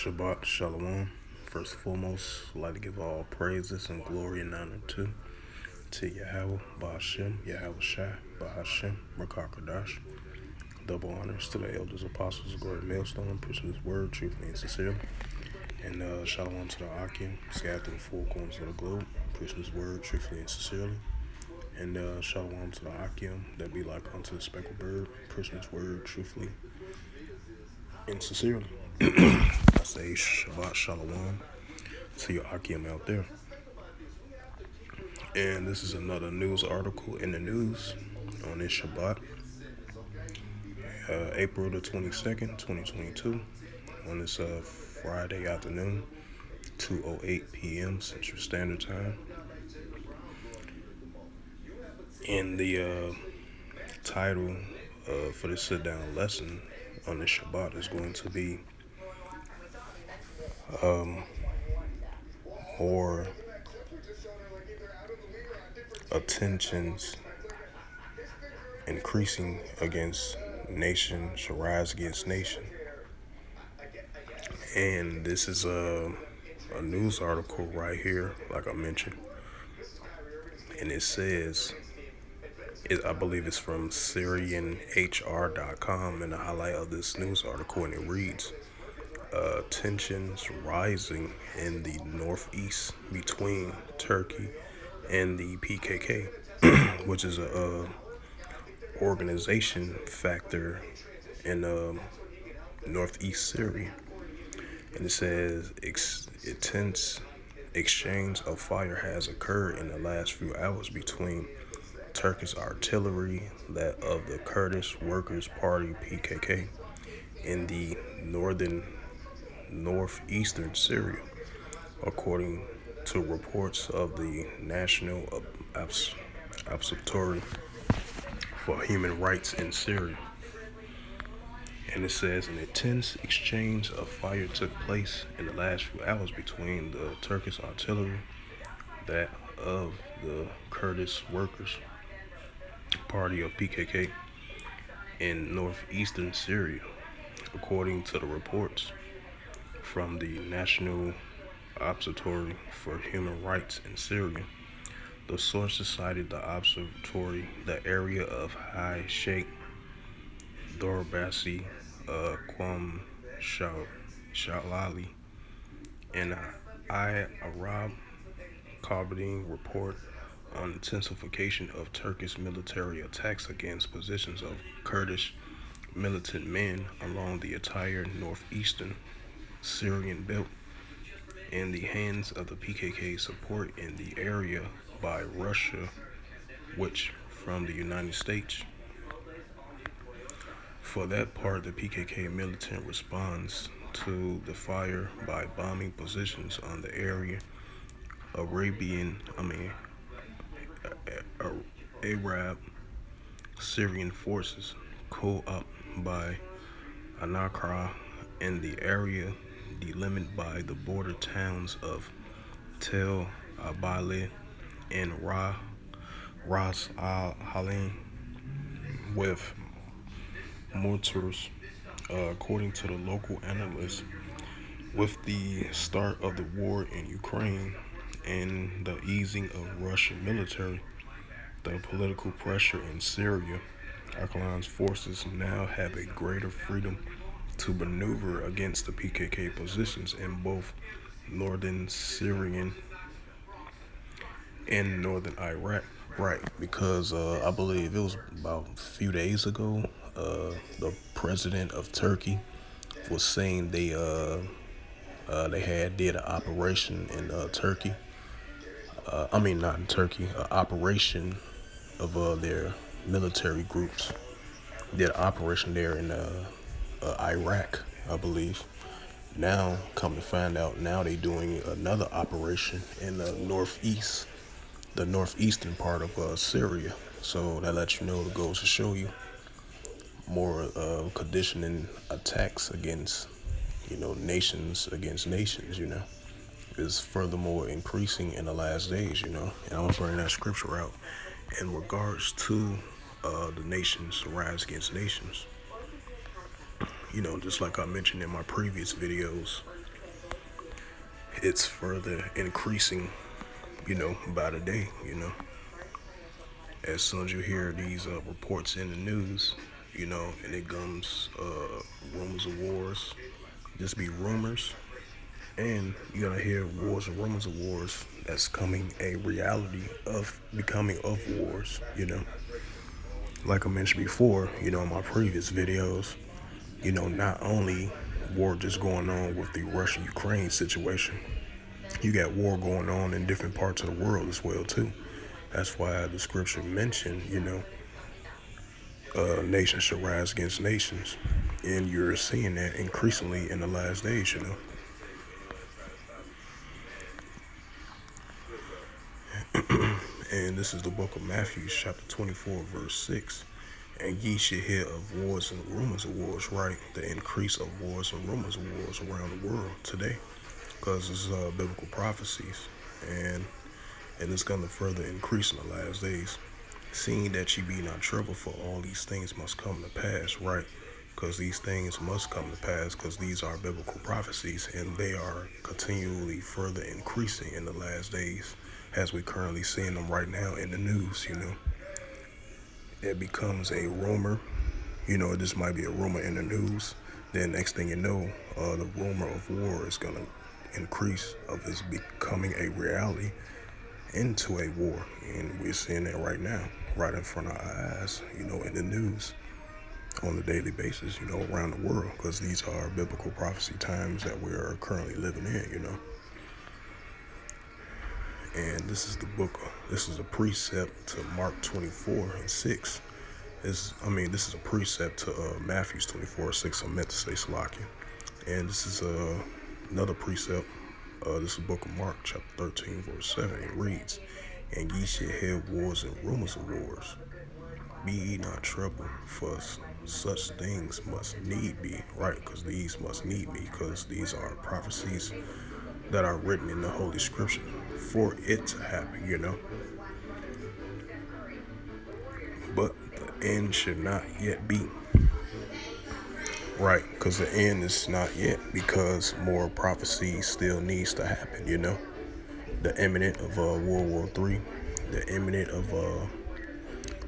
Shabbat Shalom. First and foremost, I'd like to give all praises and glory and honor to Yahweh, Ba'ashem, Yahweh Shai, Ba'ashem, Rakakadash. Double honors to the elders, apostles, glory millstone, pushing this word truthfully and sincerely. And Shalom to the Akim, scattered to the four corners of the globe, pushing this word truthfully and sincerely. And Shalom to the Akim, that be like unto the speckled bird, pushing this word truthfully and sincerely. I say Shabbat Shalom to your Akim out there. And this is another news article in the news on this Shabbat, April the 22nd, 2022, on this Friday afternoon, 2:08 p.m. Central Standard Time. And the title for this sit-down lesson on this Shabbat is going to be more attentions increasing against nation shall rise against nation. And this is a news article right here, like I mentioned, and it says, I believe it's from SyrianHR.com, and the highlight of this news article, and it reads, tensions rising in the northeast between Turkey and the PKK, which is a organization factor in northeast Syria. And it says intense exchange of fire has occurred in the last few hours between Turkish artillery, that of the Kurdish Workers' Party PKK, in the northeastern Syria, according to reports of the National Observatory for Human Rights in Syria. And it says an intense exchange of fire took place in the last few hours between the Turkish artillery, that of the Kurdish Workers' Party of PKK, in northeastern Syria, according to the reports from the National Observatory for Human Rights in Syria. The sources cited the observatory, the area of High Sheikh Dorbasi, Qom Shalali, and Arab Kabadin report on intensification of Turkish military attacks against positions of Kurdish militant men along the entire northeastern Syrian belt, in the hands of the PKK support in the area by Russia, which from the United States. For that part, the PKK militant responds to the fire by bombing positions on the area. Arab Syrian forces co-op by Anakra in the area delimited by the border towns of Tel Abyad and Ras Al Halim with mortars, according to the local analysts. With the start of the war in Ukraine and the easing of Russian military, the political pressure in Syria, Öcalan's forces now have a greater freedom to maneuver against the PKK positions in both northern Syria and northern Iraq. Right, because I believe it was about a few days ago, the president of Turkey was saying they did an operation in Turkey. Not in Turkey, an operation of their military groups. Did an operation there in Iraq, I believe. Now, come to find out, now they doing another operation in the northeastern part of Syria. So that lets you know, it goes to show you more conditioning attacks against, nations against nations, is furthermore increasing in the last days, And I'm going to bring that scripture out in regards to the nations rise against nations. Just like I mentioned in my previous videos, it's further increasing, by the day, As soon as you hear these reports in the news, and it comes rumors of wars, just be rumors, and you're gonna hear wars and rumors of wars that's coming a reality of becoming of wars, Like I mentioned before, in my previous videos, not only war just going on with the Russia-Ukraine situation, you got war going on in different parts of the world as well too. That's why the scripture mentioned, nations shall rise against nations, and you're seeing that increasingly in the last days. And this is the book of Matthew, chapter 24, verse 6. And ye shall hear of wars and rumors of wars, right? The increase of wars and rumors of wars around the world today, because it's biblical prophecies, and it's going to further increase in the last days. Seeing that ye be not troubled, for all these things must come to pass, right? Because these things must come to pass, because these are biblical prophecies, and they are continually further increasing in the last days, as we currently seeing them right now in the news. It becomes a rumor. This might be a rumor in the news. Then next thing you know, the rumor of war is gonna increase, of this becoming a reality into a war, and we're seeing that right now, right in front of our eyes. In the news on a daily basis. Around the world, because these are biblical prophecy times that we are currently living in. And this is this is a precept to Mark 24:6. This is a precept to Matthew 24:6. I meant to say Salakia. And this is another precept. This is the book of Mark, chapter 13, verse 7. It reads, and ye shall hear wars and rumors of wars. Be ye not troubled, for such things must need be, right? Because these must need be, because these are prophecies that are written in the Holy Scripture for it to happen. But the end should not yet be, right? Because the end is not yet, because more prophecy still needs to happen. The imminent of World War III, the imminent of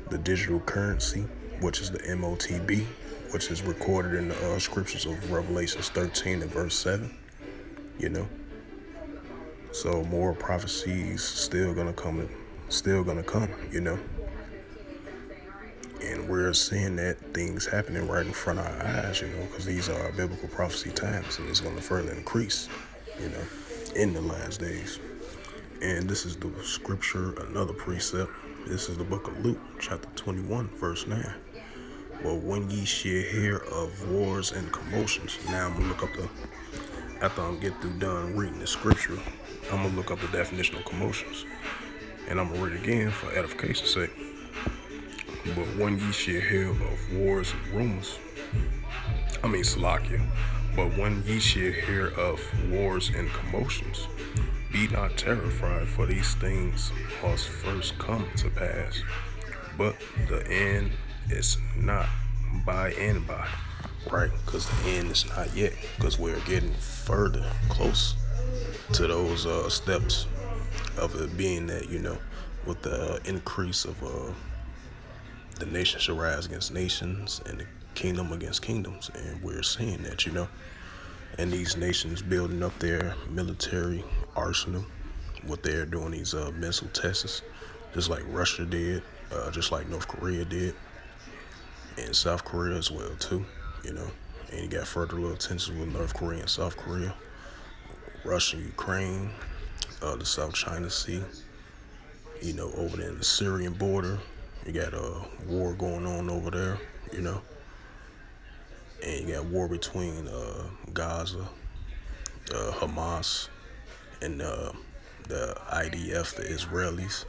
the digital currency, which is the MOTB, which is recorded in the scriptures of Revelations 13 and verse 7. So more prophecies still gonna come, And we're seeing that things happening right in front of our eyes, because these are biblical prophecy times, and it's gonna further increase, in the last days. And this is the scripture, another precept. This is the book of Luke, chapter 21, verse 9. Well, when ye shall hear of wars and commotions. Now I'm gonna look up after I get through done reading the scripture, I'm gonna look up the definition of commotions. And I'm gonna read it again for edification's sake. But when ye shall hear of wars and rumors, Salakia. But when ye shall hear of wars and commotions, be not terrified, for these things must first come to pass. But the end is not by and by, right? Because the end is not yet, because we're getting further close to those steps of it being that, with the increase of the nation shall rise against nations and the kingdom against kingdoms. And we're seeing that, and these nations building up their military arsenal, what they're doing, these missile tests, just like Russia did, just like North Korea did, and South Korea as well too, and you got further little tensions with North Korea and South Korea, Russia, Ukraine, the South China Sea, over there in the Syrian border, you got a war going on over there, and you got war between Gaza, Hamas, and the IDF, the Israelis.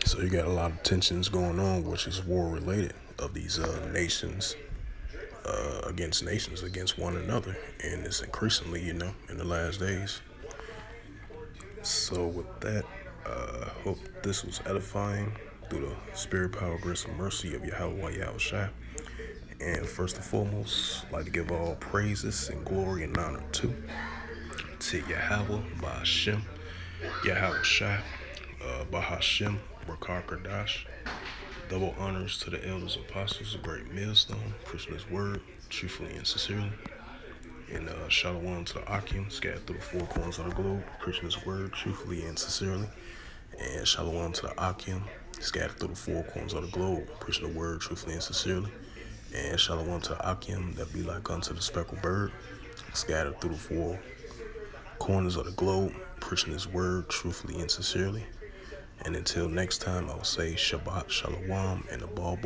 So you got a lot of tensions going on, which is war related, of these nations against one another, and it's increasingly, in the last days. So with that, hope this was edifying through the spirit, power, grace, and mercy of Yahweh Yahushua. And first and foremost, I'd like to give all praises and glory and honor to to Yahweh, Bahashem, Yahweh Shai, Bahashem, Rakar Kadash. Double honors to the elders, apostles, a great millstone, preaching his word, truthfully and sincerely. And shalom to the Akim, scattered through the four corners of the globe, preaching his word, truthfully and sincerely. And shalom to the Akim, scattered through the four corners of the globe, preaching the word, truthfully and sincerely. And shalom to the Akim, that be like unto the speckled bird, scattered through the four corners of the globe, preaching his word, truthfully and sincerely. And until next time, I will say Shabbat Shalom and a ball.